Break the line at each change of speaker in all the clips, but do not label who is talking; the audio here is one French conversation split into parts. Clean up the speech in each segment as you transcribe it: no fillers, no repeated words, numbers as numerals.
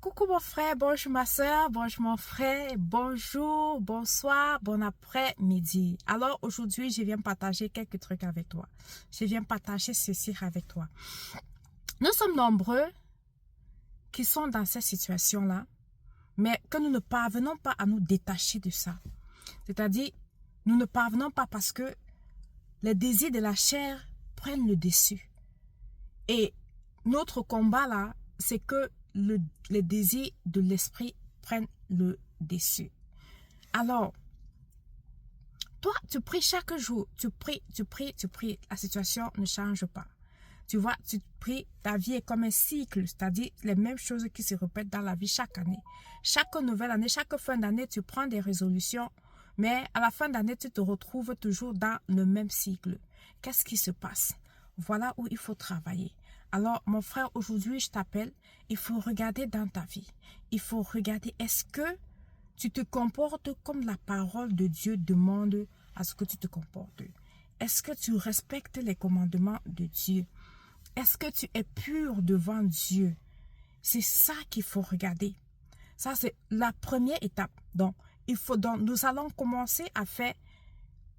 Coucou mon frère, bonjour ma soeur, bonjour mon frère, bonjour, bonsoir, bon après-midi. Alors aujourd'hui, je viens partager quelques trucs avec toi. Je viens partager ceci avec toi. Nous sommes nombreux qui sont dans cette situation-là, mais que nous ne parvenons pas à nous détacher de ça. C'est-à-dire, nous ne parvenons pas parce que les désirs de la chair prennent le dessus. Et notre combat là, c'est que les désirs de l'esprit prennent le dessus. Alors, toi, tu pries chaque jour, tu pries, la situation ne change pas. Tu vois, tu pries, ta vie est comme un cycle, c'est-à-dire les mêmes choses qui se répètent dans la vie chaque année. Chaque nouvelle année, chaque fin d'année, tu prends des résolutions, mais à la fin d'année, tu te retrouves toujours dans le même cycle. Qu'est-ce qui se passe? Voilà où il faut travailler. Alors, mon frère, aujourd'hui, je t'appelle. Il faut regarder dans ta vie. Il faut regarder, est-ce que tu te comportes comme la parole de Dieu demande à ce que tu te comportes? Est-ce que tu respectes les commandements de Dieu? Est-ce que tu es pur devant Dieu? C'est ça qu'il faut regarder. Ça, c'est la première étape. Donc, nous allons commencer à faire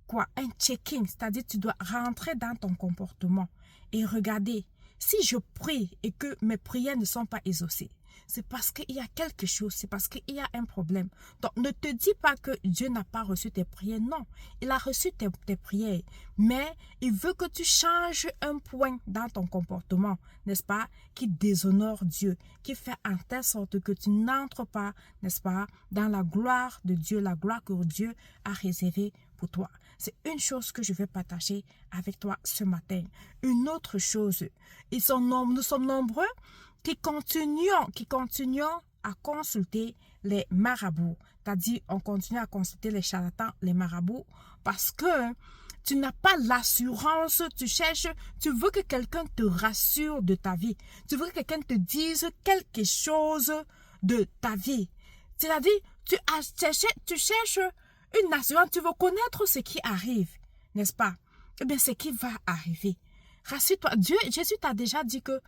quoi? Un checking, c'est-à-dire tu dois rentrer dans ton comportement et regarder. Si je prie et que mes prières ne sont pas exaucées, c'est parce qu'il y a quelque chose, c'est parce qu'il y a un problème. Donc, ne te dis pas que Dieu n'a pas reçu tes prières. Non, il a reçu tes prières. Mais il veut que tu changes un point dans ton comportement, n'est-ce pas, qui déshonore Dieu, qui fait en telle sorte que tu n'entres pas, n'est-ce pas, dans la gloire de Dieu, la gloire que Dieu a réservée pour toi. C'est une chose que je vais partager avec toi ce matin. Une autre chose, nous sommes nombreux qui continuons à consulter les marabouts. C'est-à-dire, on continue à consulter les charlatans, les marabouts, parce que tu n'as pas l'assurance, tu veux que quelqu'un te rassure de ta vie. Tu veux que quelqu'un te dise quelque chose de ta vie. C'est-à-dire, tu cherches une assurance, tu veux connaître ce qui arrive, n'est-ce pas? Eh bien, ce qui va arriver. Rassure-toi, Jésus t'a déjà dit que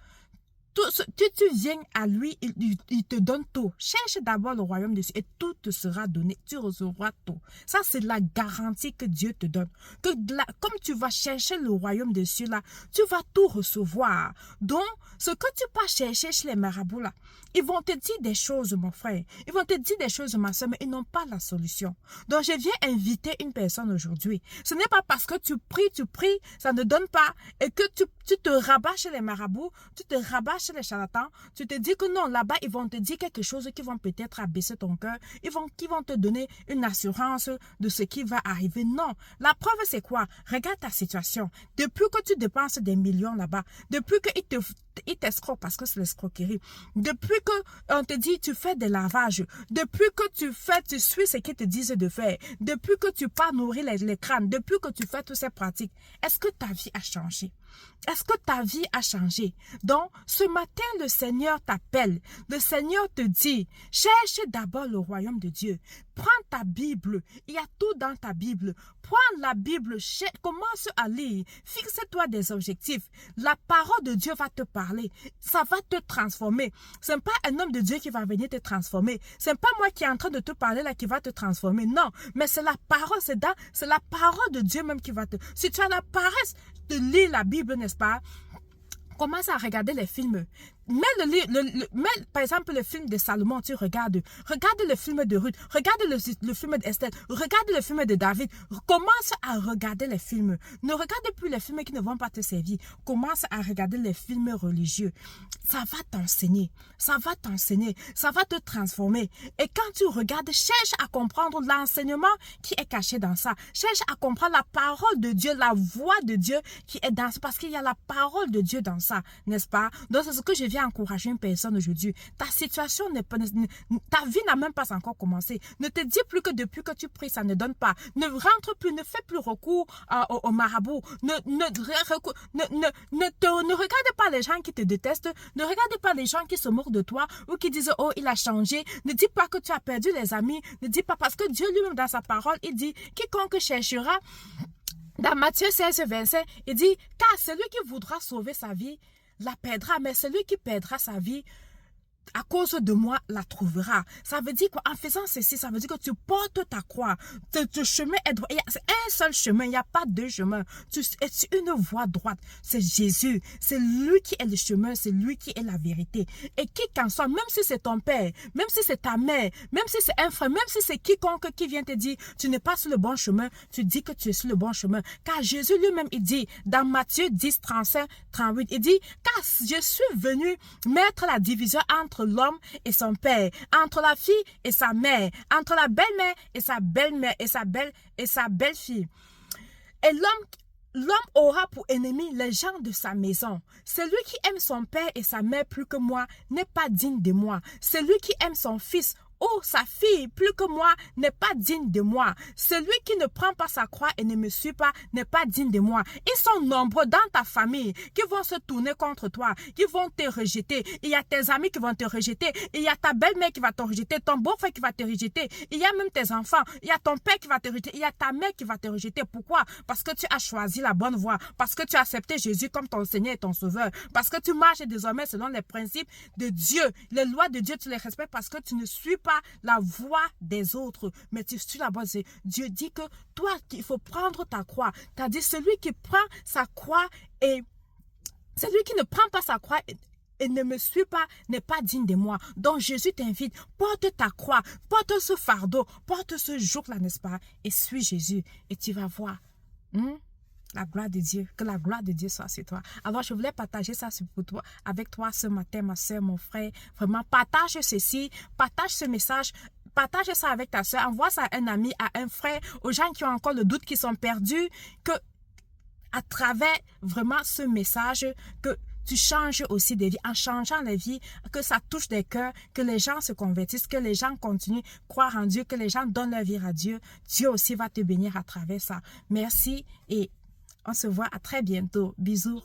tu viens à lui, il te donne tout. Cherche d'abord le royaume de Dieu et tout te sera donné. Tu recevras tout. Ça, c'est la garantie que Dieu te donne. Comme tu vas chercher le royaume de Dieu là, tu vas tout recevoir. Donc, ce que tu vas chercher chez les marabouts là, ils vont te dire des choses, mon frère. Ils vont te dire des choses, ma soeur, mais ils n'ont pas la solution. Donc, je viens inviter une personne aujourd'hui. Ce n'est pas parce que tu pries, ça ne donne pas et que tu te rabats chez les marabouts, tu te rabats chez les charlatans, tu te dis que non, là-bas, ils vont te dire quelque chose qui vont peut-être abaisser ton cœur, qui vont te donner une assurance de ce qui va arriver. Non, la preuve, c'est quoi? Regarde ta situation. Depuis que tu dépenses des millions là-bas, depuis qu'ils t'escroquent parce que c'est l'escroquerie, depuis qu'on te dit tu fais des lavages, depuis que tu suis ce qu'ils te disent de faire, depuis que tu pars nourrir les crânes, depuis que tu fais toutes ces pratiques, est-ce que ta vie a changé? Est-ce que ta vie a changé? Donc, ce matin, le Seigneur t'appelle. Le Seigneur te dit, cherche d'abord le royaume de Dieu. Prends ta Bible. Il y a tout dans ta Bible. Prends la Bible. Commence à lire. Fixe-toi des objectifs. La parole de Dieu va te parler. Ça va te transformer. Ce n'est pas un homme de Dieu qui va venir te transformer. Ce n'est pas moi qui est en train de te parler là qui va te transformer. Non, mais c'est la parole. C'est la parole de Dieu même qui va te... Si tu as la paresse de lire la Bible, n'est-ce pas? Commence à regarder les films. Mets par exemple le film de Salomon, tu regardes. Regarde le film de Ruth. Regarde le film d'Esther. Regarde le film de David. Commence à regarder les films. Ne regarde plus les films qui ne vont pas te servir. Commence à regarder les films religieux. Ça va t'enseigner. Ça va t'enseigner. Ça va te transformer. Et quand tu regardes, cherche à comprendre l'enseignement qui est caché dans ça. Cherche à comprendre la parole de Dieu, la voix de Dieu qui est dans ça. Parce qu'il y a la parole de Dieu dans ça, n'est-ce pas? Donc, c'est ce que je viens encourager une personne aujourd'hui. Ta situation n'est pas... Ta vie n'a même pas encore commencé. Ne te dis plus que depuis que tu pries, ça ne donne pas. Ne rentre plus, ne fais plus recours au marabout. Ne regarde pas les gens qui te détestent. Ne regarde pas les gens qui se moquent de toi ou qui disent, oh, il a changé. Ne dis pas que tu as perdu les amis. Ne dis pas parce que Dieu lui-même dans sa parole, il dit, quiconque cherchera... Dans Matthieu 16, 25, il dit, car celui qui voudra sauver sa vie, la perdra, mais celui qui perdra sa vie à cause de moi, la trouvera. Ça veut dire qu'en faisant ceci, ça veut dire que tu portes ta croix. Ton chemin est droit. C'est un seul chemin, il n'y a pas deux chemins. C'est une voie droite. C'est Jésus. C'est lui qui est le chemin, c'est lui qui est la vérité. Et qui qu'en soit, même si c'est ton père, même si c'est ta mère, même si c'est un frère, même si c'est quiconque qui vient te dire, tu n'es pas sur le bon chemin, tu dis que tu es sur le bon chemin. Car Jésus lui-même, il dit, dans Matthieu 10, 35, 38, il dit, car je suis venu mettre la division entre l'homme et son père, entre la fille et sa mère, entre la belle-mère et sa belle-mère et sa belle-fille. Et l'homme aura pour ennemi les gens de sa maison. Celui qui aime son père et sa mère plus que moi n'est pas digne de moi. Celui qui aime son fils ou sa fille plus que moi n'est pas digne de moi. Celui qui ne prend pas sa croix et ne me suit pas n'est pas digne de moi. Ils sont nombreux dans ta famille qui vont se tourner contre toi, qui vont te rejeter. Il y a tes amis qui vont te rejeter. Il y a ta belle-mère qui va te rejeter, ton beau-frère qui va te rejeter. Il y a même tes enfants. Il y a ton père qui va te rejeter. Il y a ta mère qui va te rejeter. Pourquoi? Parce que tu as choisi la bonne voie. Parce que tu as accepté Jésus comme ton Seigneur et ton Sauveur. Parce que tu marches désormais selon les principes de Dieu. Les lois de Dieu, tu les respectes parce que tu ne suis pas la voix des autres, mais tu suis la voix. Dieu dit que toi, il faut prendre ta croix. Tu as dit, celui qui prend sa croix et celui qui ne prend pas sa croix et ne me suit pas n'est pas digne de moi. Donc Jésus t'invite, porte ta croix, porte ce fardeau, porte ce joug-là, n'est-ce pas? Et suis Jésus et tu vas voir. La gloire de Dieu, que la gloire de Dieu soit sur toi. Alors, je voulais partager ça pour toi, avec toi ce matin, ma soeur, mon frère. Vraiment, partage ceci, partage ce message, partage ça avec ta soeur, envoie ça à un ami, à un frère, aux gens qui ont encore le doute, qui sont perdus, que à travers vraiment ce message, que tu changes aussi des vies, en changeant les vies, que ça touche des cœurs, que les gens se convertissent, que les gens continuent à croire en Dieu, que les gens donnent leur vie à Dieu. Dieu aussi va te bénir à travers ça. Merci et on se voit à très bientôt. Bisous.